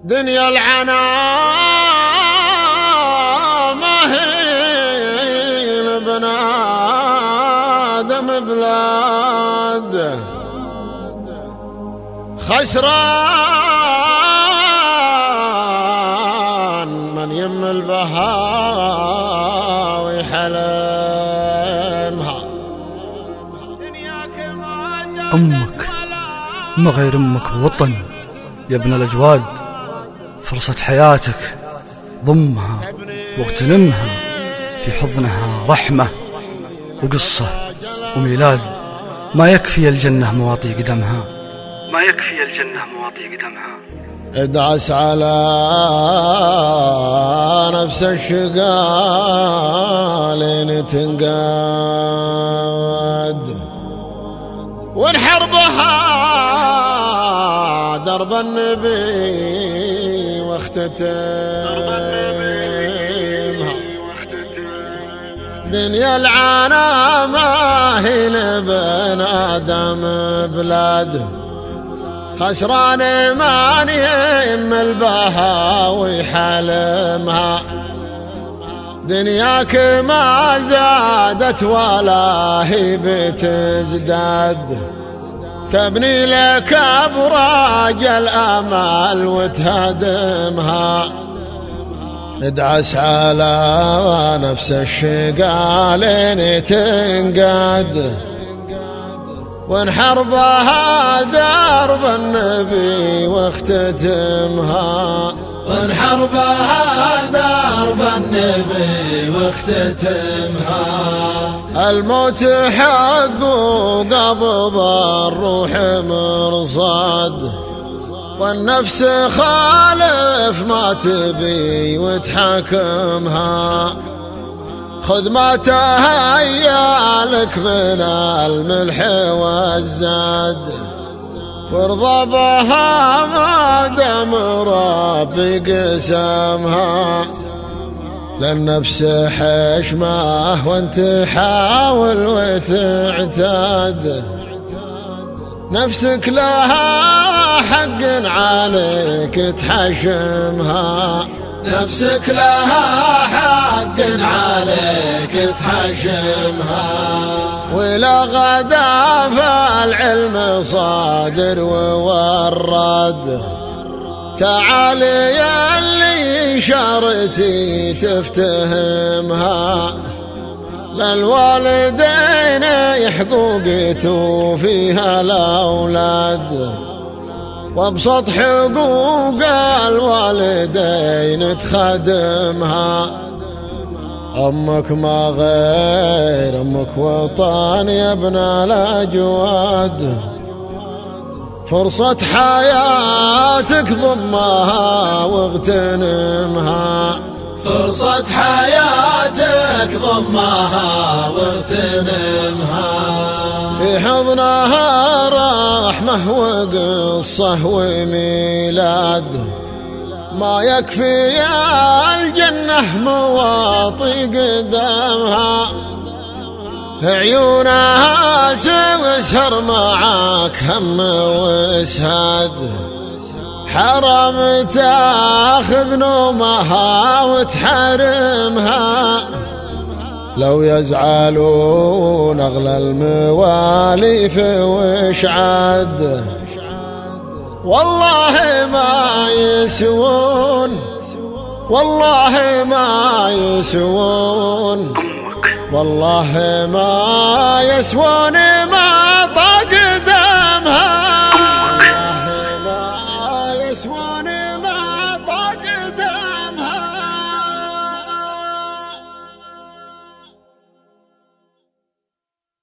دنيا العنا ما هي لابن آدم بلاد، خسران من يم البهاوي حلمها. أمك ما غير أمك وطن يا ابن الأجواد، فرصة حياتك ضمها واغتنمها، في حضنها رحمة وقصة وميلاد. ما يكفي الجنة مواطي قدمها، ما يكفي الجنة مواطي قدمها. ادعس على نفس الشقال تنقاد، ونحربها درب النبي واختتمها. دنيا العنا ما هي لابن آدم بلاد، خسران من يم البهاوي حلمها. دنياك ما زادت ولا هي بتزداد، تبني لك أبراج الأمل وتهدمها. ادعس على نفس الشقالين تنقاد، ونحربها درب النبي واختتمها. ونحربها درب النبي واختتمها. الموت حق وقبض الروح مرصاد، والنفس خالف ما تبي وتحكمها. خذ ما تهيأ لك من الملح والزاد، وارضى بها ما دام ربي قسمها. للنفس حشمه وانت حاول وتعتاد، نفسك لها حق عليك تحشمها. نفسك لها حق عليك تحشمها. ولا غدا فالعلم صادر وورد، تعالي يا اللي شرتي تفتهمها. للوالدين حقوقته فيها الأولاد، وابسط حقوق الوالدين تخدمها. أمك ما غير أمك وطن يا ابن الأجواد، فرصة حياتك ضمها واغتنمها. فرصة حياتك ضمها واغتنمها. في حضنها رحمة وقصة وميلاد، ما يكفي الجنة مواطي قدامها. عيونها تسهر معاك هم واسهاد، حرام تاخذ نومها وتحرمها. لو يزعلون أغلى المواليف وش عاد، والله ما يسوون، والله ما يسوون، والله ما يسوون ما